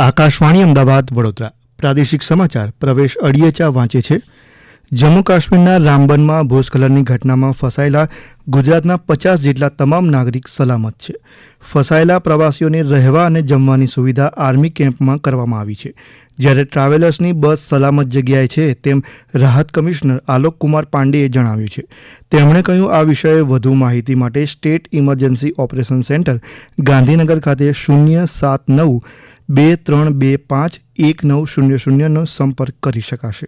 આકાશવાણી અમદાવાદ વડોદરા પ્રાદેશિક સમાચાર પ્રવેશ અડિયેચા વાંચે છે. જમ્મુ કાશ્મીરના રામબનમાં ભૂસ્ખલનની ઘટનામાં ફસાયેલા ગુજરાતના 50 જેટલા તમામ નાગરિક સલામત છે. ફસાયેલા પ્રવાસીઓને રહેવા અને જમવાની સુવિધા આર્મી કેમ્પમાં કરવામાં આવી છે, જ્યારે ટ્રાવેલર્સની બસ સલામત જગ્યાએ છે તેમ રાહત કમિશનર આલોક કુમાર પાંડેએ જણાવ્યું છે. તેમણે કહ્યું, આ વિષয়ে વધુ માહિતી માટે state emergency operation centre Gandhinagar ખાતે 079 2325 1900નો સંપર્ક કરી શકાશે.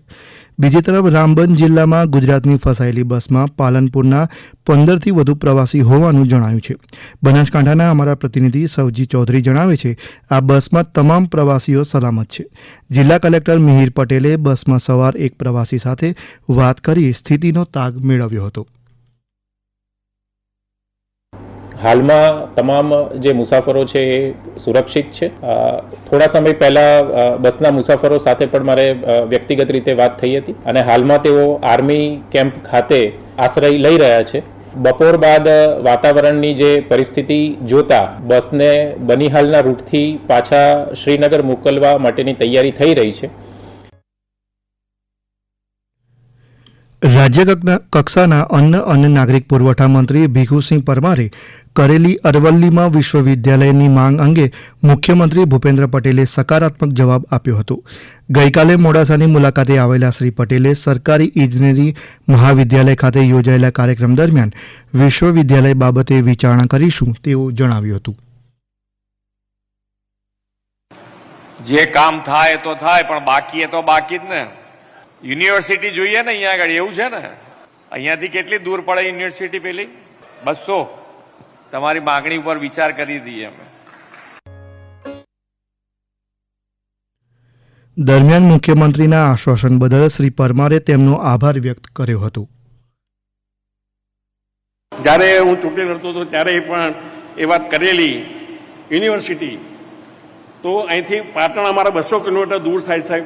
બીજી તરફ રામબન જિલ્લામાં ગુજરાતની ફસાયેલી બસમાં પાલનપુરના 15થી વધુ પ્રવાસી હોવાનું જણાયું છે. બનાસકાંઠાના અમારા પ્રતિનિધિ સવજી ચૌધરી જણાવે છે, આ બસમાં તમામ પ્રવાસીઓ સલામત છે. જિલ્લા કલેક્ટર મિહિર પટેલે બસમાં સવાર એક પ્રવાસી સાથે વાત કરી સ્થિતિનો તાગ મેળવ્યો હતો. હાલમાં તમામ જે મુસાફરો છે એ સુરક્ષિત છે. થોડા સમય પહેલા બસના મુસાફરો સાથે પણ મારે વ્યક્તિગત રીતે વાત થઈ હતી અને હાલમાં તેઓ આર્મી કેમ્પ ખાતે આશ્રય લઈ રહ્યા છે. બપોર બાદ વાતાવરણની જે પરિસ્થિતિ જોતા બસને બનિહાલના રૂટથી પાછા શ્રીનગર મોકલવા માટેની તૈયારી થઈ રહી છે. રાજ્ય કક્ષાના અન્ન અને નાગરિક પુરવઠા મંત્રી ભીખુસિંહ પરમારે કરેલી અરવલ્લીમાં વિશ્વવિદ્યાલયની માંગ અંગે મુખ્યમંત્રી ભૂપેન્દ્ર પટેલે સકારાત્મક જવાબ આપ્યો હતો. ગઈકાલે મોડાસાની મુલાકાતે આવેલા શ્રી પટેલે સરકારી ઇજનેરી મહાવિદ્યાલય ખાતે યોજાયેલા કાર્યક્રમ દરમિયાન વિશ્વવિદ્યાલય બાબતે વિચારણા કરીશું તેવું જણાવ્યું હતું. જે કામ થાય તો થાય, પણ બાકી તો બાકી જ ને. યુનિવર્સિટી જોઈએ ને અહીંયા આગળ, એવું છે ને. અહીંયાથી કેટલી દૂર પડે યુનિવર્સિટી? પેલી 200. તમારી માગણી ઉપર વિચાર કરી દઈએ અમે. દરમિયાન મુખ્યમંત્રીના આશ્વાસન બદલ શ્રી પરમારે તેમનો આભાર વ્યક્ત કર્યો હતો. જ્યારે હું ચૂંટણી લડતો હતો ત્યારે પણ એ વાત કરેલી યુનિવર્સિટી તો અહીંથી પાટણ અમારા 200 કિલોમીટર દૂર થાય સાહેબ.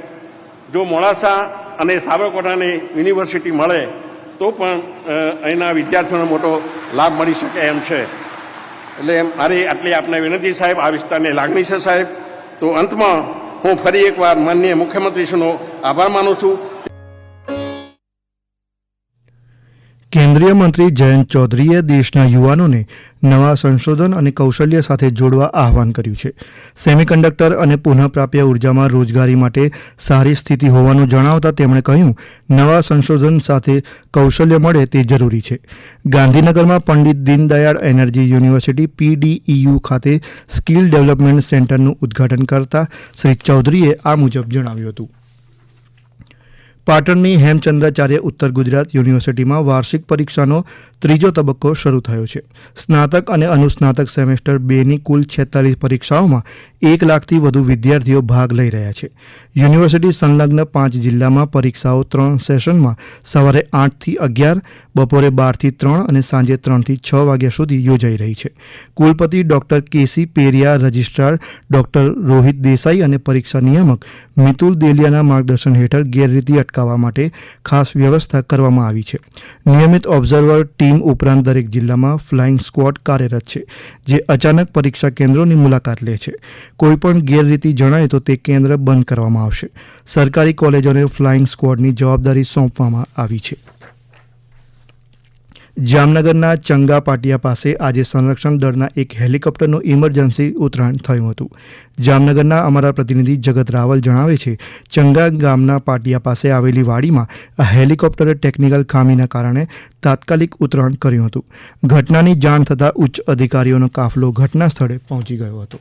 જો મોડાસા અને સાબરકાંઠાની યુનિવર્સિટી મળે તો પણ અહીંના વિદ્યાર્થીઓને મોટો લાભ મળી શકે એમ છે. એટલે મારી આટલી આપને વિનંતી સાહેબ, આ વિસ્તારની લાગણી છે સાહેબ. તો અંતમાં હું ફરી એકવાર માનનીય મુખ્યમંત્રીશ્રીનો આભાર માનું છું. કેન્દ્રીય મંત્રી જયંત ચૌધરીએ દેશના યુવાનોને નવા સંશોધન અને કૌશલ્ય સાથે જોડવા આહવાન કર્યું છે. સેમિકન્ડક્ટર અને પુનઃપ્રાપ્ય ઉર્જામાં રોજગારી માટે સારી સ્થિતિ હોવાનું જણાવતા તેમણે કહ્યું, નવા સંશોધન સાથે કૌશલ્ય મળે તે જરૂરી છે. ગાંધીનગરમાં Pandit Deendayal energy university PDEU ખાતે સ્કિલ ડેવલપમેન્ટ સેન્ટરનું ઉદ્ઘાટન કરતા શ્રી ચૌધરીએ આ મુજબ જણાવ્યું હતું. પાટણની હેમચંદ્રાચાર્ય ઉત્તર ગુજરાત યુનિવર્સિટીમાં વાર્ષિક પરીક્ષાનો ત્રીજો તબક્કો શરૂ થયો છે. સ્નાતક અને અનુસ્નાતક સેમેસ્ટર 2ની કુલ 46 પરીક્ષાઓમાં 1 લાખથી વધુ વિદ્યાર્થીઓ ભાગ લઈ રહ્યા છે. યુનિવર્સિટી સંલગ્ન 5 જિલ્લામાં પરીક્ષાઓ 3 સેશનમાં સવારે 8થી 11, બપોરે 12થી 3 અને સાંજે 3થી 6 વાગ્યા સુધી યોજાઈ રહી છે. કુલપતિ doctor KC Periya, registrar doctor Rohit Desai અને પરીક્ષા નિયામક મિતુલ દેલિયાના માર્ગદર્શન હેઠળ ગેરરીતિ અટકાવવા માટે ખાસ વ્યવસ્થા કરવામાં આવી છે. નિયમિત ઓબ્ઝર્વર ટીમ ઉપરાંત દરેક જિલ્લામાં ફ્લાઇંગ સ્ક્વોડ કાર્યરત છે, જે અચાનક પરીક્ષા કેન્દ્રોની મુલાકાત લે છે. કોઈપણ ગેરરીતિ જણાય તો તે કેન્દ્ર બંધ કરવામાં આવશે. સરકારી કોલેજોને ફ્લાઇંગ સ્ક્વોડની જવાબદારી સોંપવામાં આવી છે. જામનગરના ચંગા પાટિયા પાસે આજે સંરક્ષણ દળના એક હેલિકોપ્ટરનું ઇમરજન્સી ઉતરાણ થયું હતું. જામનગરના અમારા પ્રતિનિધિ જગત રાવલ જણાવે છે, ચંગા ગામના પાટિયા પાસે આવેલી વાડીમાં આ હેલિકોપ્ટરે ટેકનિકલ ખામીના કારણે તાત્કાલિક ઉતરાણ કર્યું હતું. ઘટનાની જાણ થતાં ઉચ્ચ અધિકારીઓનો કાફલો ઘટના સ્થળે પહોંચી ગયો હતો.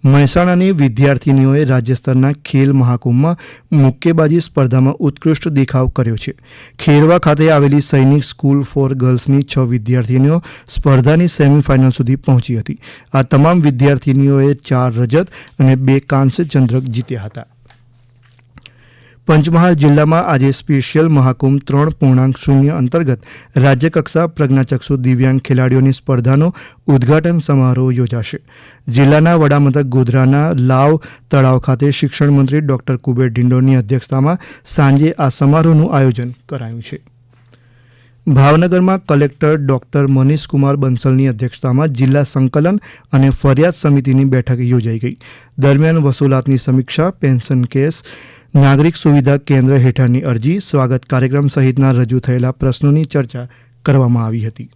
મહેસાણાની વિદ્યાર્થીનીઓએ રાજ્યસ્તરના ખેલ મહાકુંભમાં મુક્કેબાજી સ્પર્ધામાં ઉત્કૃષ્ટ દેખાવ કર્યો છે. ખેરવા ખાતે આવેલી સૈનિક સ્કૂલ ફોર ગર્લ્સની 6 વિદ્યાર્થીનીઓ સ્પર્ધાની સેમીફાઇનલ સુધી પહોંચી હતી. આ તમામ વિદ્યાર્થીનીઓએ 4 રજત અને 2 કાંસ્ય ચંદ્રક જીત્યા હતા. પંચમહાલ જિલ્લામાં આજે સ્પેશિયલ મહાકુંભ 3.0 અંતર્ગત રાજ્યકક્ષા પ્રજ્ઞાચક્ષુ દિવ્યાંગ ખેલાડીઓની સ્પર્ધાનો ઉદ્ઘાટન સમારોહ યોજાશે. જિલ્લાના વડામથક ગોધરાના લાવ તળાવ ખાતે શિક્ષણ મંત્રી ડોક્ટર કુબેર ડિંડોરની અધ્યક્ષતામાં સાંજે આ સમારોહનું આયોજન કરાયું છે. ભાવનગરમાં કલેક્ટર ડોક્ટર મનીષકુમાર બંસલની અધ્યક્ષતામાં જિલ્લા સંકલન અને ફરિયાદ સમિતિની બેઠક યોજાઈ ગઈ. દરમિયાન વસૂલાતની સમીક્ષા, પેન્શન કેસ, નાગરિક સુવિધા કેન્દ્ર હેઠળની અરજી, સ્વાગત કાર્યક્રમ સહિતના રજૂ થયેલા પ્રશ્નોની ચર્ચા કરવામાં આવી હતી.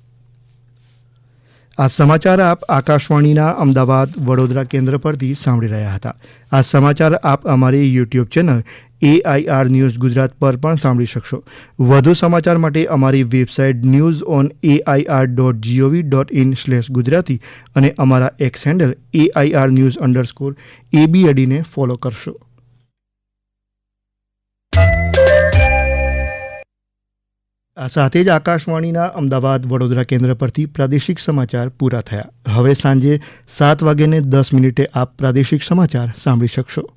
આ સમાચાર આપ આકાશવાણીના અમદાવાદ વડોદરા કેન્દ્ર પરથી સાંભળી રહ્યા હતા. આ સમાચાર આપ અમારી YouTube channel AIR news Gujarat પર પણ સાંભળી શકશો. વધુ સમાચાર માટે અમારી વેબસાઇટ newsonair.gov.in/gujarati અને અમારા એક્સ હેન્ડલ AIR news_ABAD ને ફોલો કરશો. આ સાથે જ આકાશવાણીના અમદાવાદ વડોદરા કેન્દ્ર પરથી પ્રાદેશિક સમાચાર પૂરા થયા. હવે સાંજે 7:10 આપ પ્રાદેશિક સમાચાર સાંભળી શકશો.